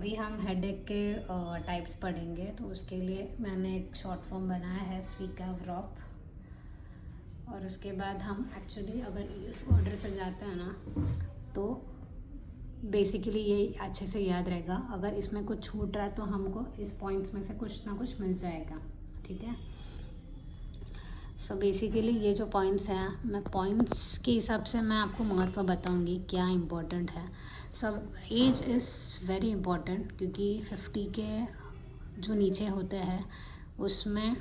अभी हम हेडेक के टाइप्स पढ़ेंगे, तो उसके लिए मैंने एक शॉर्ट फॉर्म बनाया है स्वीकावरॉप। और उसके बाद हम एक्चुअली अगर इस ऑर्डर से जाते हैं ना, तो बेसिकली ये अच्छे से याद रहेगा। अगर इसमें कुछ छूट रहा है तो हमको इस पॉइंट्स में से कुछ ना कुछ मिल जाएगा, ठीक है। सो बेसिकली ये जो पॉइंट्स हैं, मैं पॉइंट्स के हिसाब से मैं आपको महत्व बताऊंगी क्या इम्पोर्टेंट है। सब एज इज़ वेरी इम्पोर्टेंट, क्योंकि 50 के जो नीचे होते हैं उसमें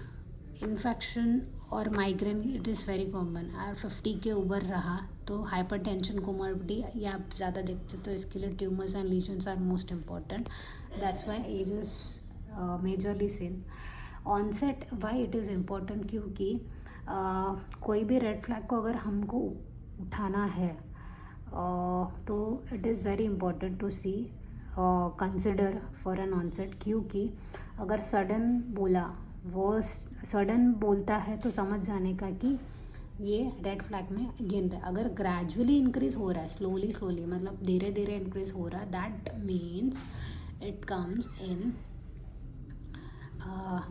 इन्फेक्शन और migraine it is very common. और 50 के ऊपर रहा तो हाइपरटेंशन, कोमॉर्बिडिटी या आप ज़्यादा देखते तो इसके लिए tumours and lesions are most important. That's why age is majorly same. Onset why it is important, क्योंकि कोई भी रेड फ्लैग को अगर हमको उठाना है तो it is very important to see consider for an onset. क्योंकि अगर सडन बोलता है तो समझ जाने का कि ये रेड फ्लैग में गिन रहा है। अगर ग्रेजुअली इंक्रीज हो रहा है, स्लोली मतलब धीरे धीरे इंक्रीज हो रहा है, that means it comes in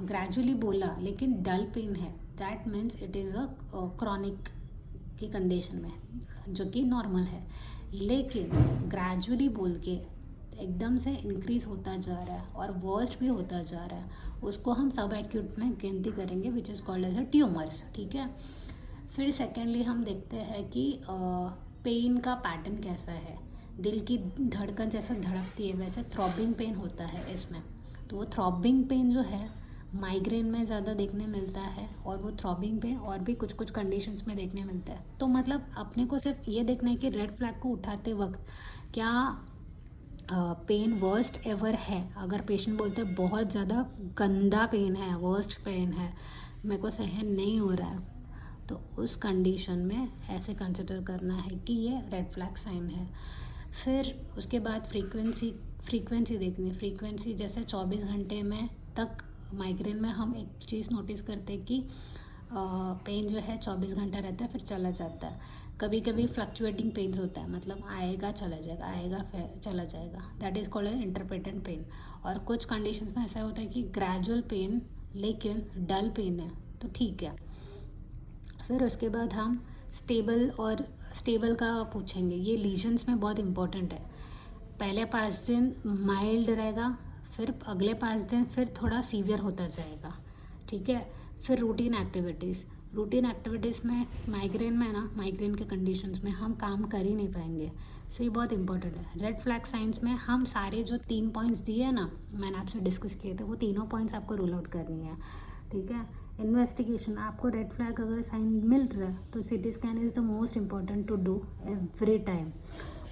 gradually बोला लेकिन डल पेन है, that means it is a chronic की कंडीशन में, जो कि नॉर्मल है। लेकिन ग्रेजुअली बोल के एकदम से इंक्रीज होता जा रहा है और वर्स्ट भी होता जा रहा है, उसको हम सब एक्यूट में गिनती करेंगे, which is called as a tumours, ठीक है। फिर सेकेंडली हम देखते हैं कि पेन का पैटर्न कैसा है। दिल की धड़कन जैसे धड़कती है वैसे थ्रॉबिंग पेन होता है इसमें। तो वो थ्रॉबिंग पेन जो है माइग्रेन में ज़्यादा देखने मिलता है, और वो थ्रॉबिंग पेन और भी कुछ कुछ कंडीशंस में देखने मिलता है। तो मतलब अपने को सिर्फ ये देखना है कि रेड फ्लैग को उठाते वक्त क्या पेन वर्स्ट एवर है। अगर पेशेंट बोलते हैं बहुत ज़्यादा गंदा पेन है, वर्स्ट पेन है, मेरे को सहन नहीं हो रहा है, तो उस कंडीशन में ऐसे कंसिडर करना है कि ये रेड फ्लैग साइन है। फिर उसके बाद फ्रीक्वेंसी देखनी। फ्रीक्वेंसी जैसे 24 घंटे में तक माइग्रेन में हम एक चीज़ नोटिस करते हैं कि पेन जो है 24 घंटा रहता है फिर चला जाता है। कभी कभी फ्लक्चुएटिंग पेन्स होता है, मतलब आएगा चला जाएगा, आएगा फिर चला जाएगा, that is called as intermittent pain. और कुछ कंडीशंस में ऐसा होता है कि ग्रेजुअल पेन लेकिन डल पेन है, तो ठीक है। फिर उसके बाद हम स्टेबल का पूछेंगे। ये लीजन्स में बहुत इंपॉर्टेंट है। पहले 5 दिन माइल्ड रहेगा, फिर अगले 5 दिन फिर थोड़ा सीवियर होता जाएगा, ठीक है। फिर रूटीन एक्टिविटीज़ में माइग्रेन के कंडीशंस में हम काम कर ही नहीं पाएंगे, सो ये बहुत इंपॉर्टेंट है। रेड फ्लैग साइंस में हम सारे जो 3 पॉइंट्स दिए हैं ना, मैंने आपसे डिस्कस किए थे, वो तीनों पॉइंट्स आपको रूल आउट करनी है, ठीक है। इन्वेस्टिगेशन, आपको रेड फ्लैग अगर साइन मिल रहा है तो CT scan is the most important to do every time.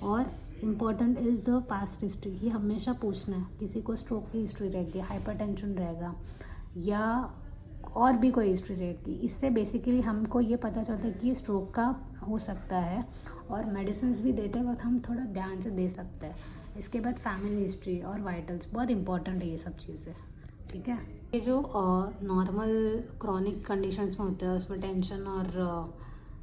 और important is the past history, ये हमेशा पूछना है। किसी को स्ट्रोक की हिस्ट्री रहेगी, हाइपरटेंशन रहेगा, या और भी कोई हिस्ट्री रहेगी। इससे बेसिकली हमको ये पता चलता है कि ये स्ट्रोक का हो सकता है, और मेडिसिन भी देते वक्त हम थोड़ा ध्यान से दे सकते हैं। इसके बाद फैमिली हिस्ट्री और वाइटल्स, बहुत इंपॉर्टेंट है ये सब चीज़ें, ठीक है। ये जो नॉर्मल क्रॉनिक कंडीशंस में होता है उसमें टेंशन और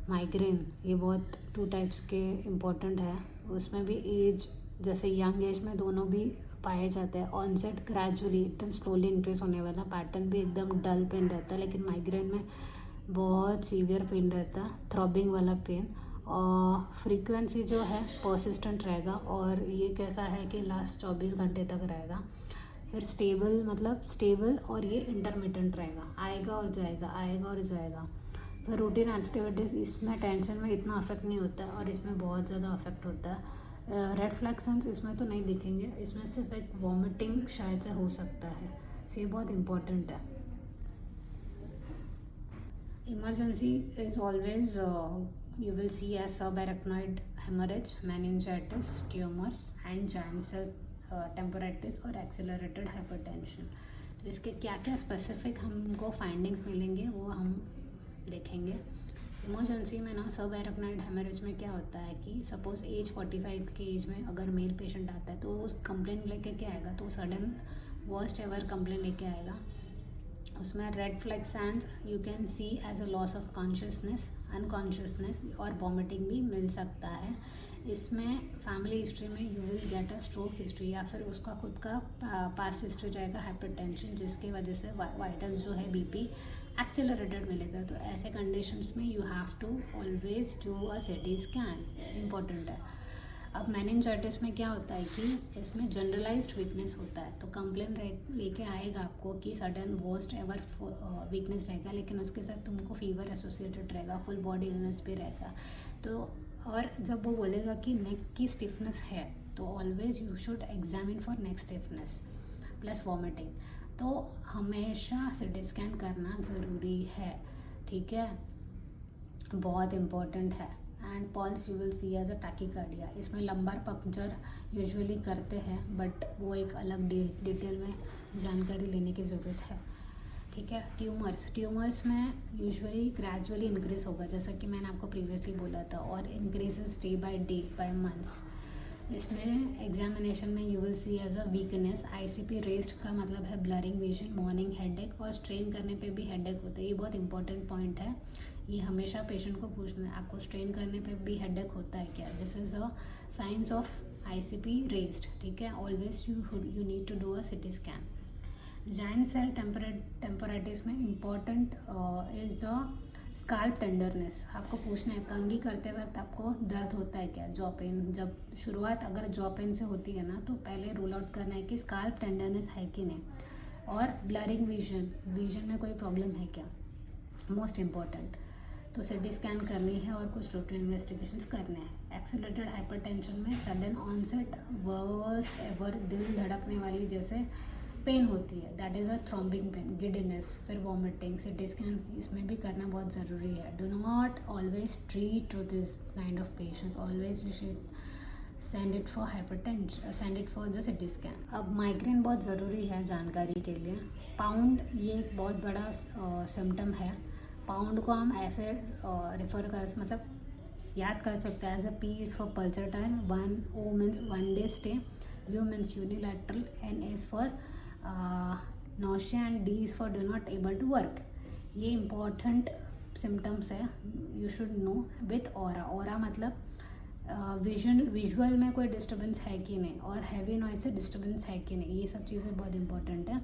माइग्रेन, ये बहुत 2 टाइप्स के इम्पोर्टेंट है। उसमें भी एज, जैसे यंग एज में दोनों भी पाए जाते हैं। ऑनसेट ग्रेजुअली एकदम स्लोली इंक्रीज होने वाला, पैटर्न भी एकदम डल पेन रहता है, लेकिन माइग्रेन में बहुत सीवियर पेन रहता है, थ्रॉबिंग वाला पेन। और फ्रीक्वेंसी जो है परसिस्टेंट रहेगा, और ये कैसा है कि लास्ट 24 घंटे तक रहेगा। फिर स्टेबल और ये इंटरमिटेंट रहेगा, आएगा और जाएगा, आएगा और जाएगा। फिर रूटीन एक्टिविटीज़, इसमें टेंशन में इतना अफेक्ट नहीं होता है, और इसमें बहुत ज़्यादा अफेक्ट होता है। रेड फ्लैग साइंस इसमें तो नहीं दिखेंगे, इसमें सिर्फ एक वॉमिटिंग शायद से हो सकता है, सो ये बहुत इंपॉर्टेंट है। Emergency is always you will see as subarachnoid hemorrhage, meningitis, tumors and giant cell temporitis और accelerated hypertension। तो इसके क्या क्या स्पेसिफिक हमको फाइंडिंग्स मिलेंगे वो हम देखेंगे। इमरजेंसी में ना सब एराक्नॉइड हेमरेज में क्या होता है कि सपोज एज 45 के एज में अगर मेल पेशेंट आता है तो वो कंप्लेन लेके क्या आएगा, तो सडन वर्स्ट एवर कंप्लेन लेके आएगा। उसमें red flag signs you can see as a loss of consciousness, unconsciousness और वॉमिटिंग भी मिल सकता है। इसमें फैमिली हिस्ट्री में you will get a stroke history या फिर उसका खुद का पास्ट हिस्ट्री रहेगा हाइपरटेंशन, जिसकी वजह से वाइटल्स जो है बीपी एक्सेलरेटेड मिलेगा। तो ऐसे कंडीशंस में you have to always do a CT scan, important है। अब मेनिंजाइटिस में क्या होता है कि इसमें जनरलाइज्ड वीकनेस होता है, तो कंप्लेन लेके आएगा आपको कि सडन वर्स्ट एवर वीकनेस रहेगा, लेकिन उसके साथ तुमको फीवर एसोसिएटेड रहेगा, फुल बॉडी इलनेस भी रहेगा। तो और जब वो बोलेगा कि नेक की स्टिफनेस है, तो always you should examine for neck stiffness plus vomiting. तो हमेशा सीटी स्कैन करना ज़रूरी है, ठीक है, बहुत इम्पॉर्टेंट है। And pulse you will see as a tachycardia. इसमें लंबार पंक्चर यूजुअली करते हैं, बट वो एक अलग डिटेल में जानकारी लेने की ज़रूरत है, ठीक है। ट्यूमर्स में यूजुअली ग्रेजुअली इंक्रीज होगा, जैसा कि मैंने आपको प्रीवियसली बोला था, और इंक्रीजेस डे बाय मंथ्स। इसमें एग्जामिनेशन में you will see as a weakness. ICP raised का मतलब है ब्लरिंग विजन, मॉर्निंग हेडेक, और स्ट्रेन करने पे भी हेडेक होता है। ये बहुत इंपॉर्टेंट पॉइंट है, ये हमेशा पेशेंट को पूछना है, आपको स्ट्रेन करने पे भी हेडेक होता है क्या? This is a science of ICP rest, ठीक है। Always you need to do a CT scan. Giant cell temporal arteritis में important is the scalp tenderness. आपको पूछना है कंघी करते वक्त आपको दर्द होता है क्या, जॉ पेन। जब शुरुआत अगर जॉ पेन से होती है ना, तो पहले रूल आउट करना है कि स्काल्प टेंडरनेस है कि नहीं, और ब्लरिंग विजन में कोई प्रॉब्लम है क्या, मोस्ट इम्पॉर्टेंट। तो सिटी स्कैन करनी है और कुछ रूटीन इन्वेस्टिगेशंस करने हैं। एक्सेलरेटेड हाइपरटेंशन में सडन ऑनसेट वर्स्ट एवर दिल धड़कने वाली जैसे पेन होती है, दैट इज़ अ थ्रॉम्बिंग पेन, गिडनेस, फिर वॉमिटिंग। सिटी स्कैन इसमें भी करना बहुत ज़रूरी है। Do not always treat to this kind of patients, always you should send it for hypertension, send it for the CT scan. अब माइग्रेन बहुत ज़रूरी है जानकारी के लिए। पाउंड ये एक बहुत बड़ा सिम्टम है। पाउंड को हम ऐसे रेफर कर मतलब याद कर सकते हैं as a P is for pulsatile, 1 O means 1 day stay, U means unilateral, N is for nausea and D is for do not able to work। ये इम्पॉर्टेंट सिम्टम्स है, you should know. With aura मतलब visual में कोई disturbance है कि नहीं, और heavy noise से डिस्टर्बेंस है कि नहीं, ये सब चीज़ें बहुत इम्पॉर्टेंट है।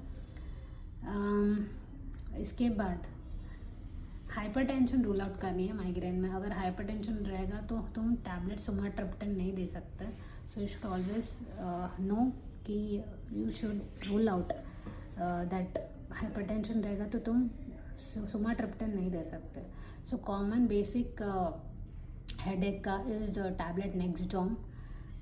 इसके बाद हाइपरटेंशन रूल आउट करनी है माइग्रेन में। अगर हाइपरटेंशन रहेगा तो तुम टैबलेट सुमाट्रिप्टन नहीं दे सकते। So you should always know कि you should rule out that hypertension रहेगा तो तुम सुमाट्रिप्टन नहीं दे सकते। सो कॉमन बेसिक हेडेक का इज टैबलेट नेक्सडॉम।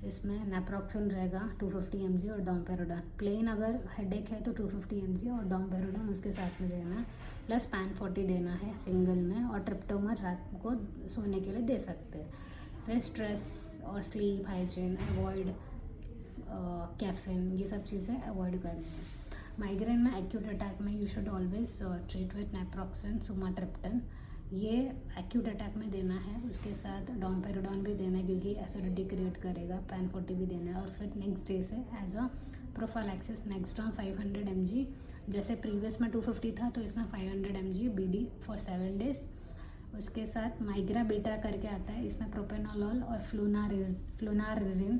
इसमें नेप्रोक्सन रहेगा 250 mg और डोम्पेरोडॉन। प्लेन अगर हेडेक है तो 250 mg और डोम्पेरोडॉन उसके साथ में देना है, प्लस पैन 40 देना है सिंगल में, और ट्रिप्टोमर रात को सोने के लिए दे सकते हैं। फिर स्ट्रेस और स्लीप हाइजीन, अवॉइड कैफीन, ये सब चीज़ें अवॉइड करनी है। माइग्रेन में एक्यूट अटैक में you should always treat with naproxen, sumatriptan, ये एक्यूट अटैक में देना है। उसके साथ डोम्पेरोडॉन भी देना है क्योंकि एसिडिटी क्रिएट करेगा, पैन 40 भी देना है। और फिर नेक्स्ट डे से एज अ प्रोफाइलैक्सिस नेक्सडॉम 500 mg, जैसे प्रीवियस में 250 था तो इसमें 500 mg BD फॉर 7 days। उसके साथ माइग्रा बीटा करके आता है, इसमें प्रोपेनोलॉल और फ्लूनारिजिन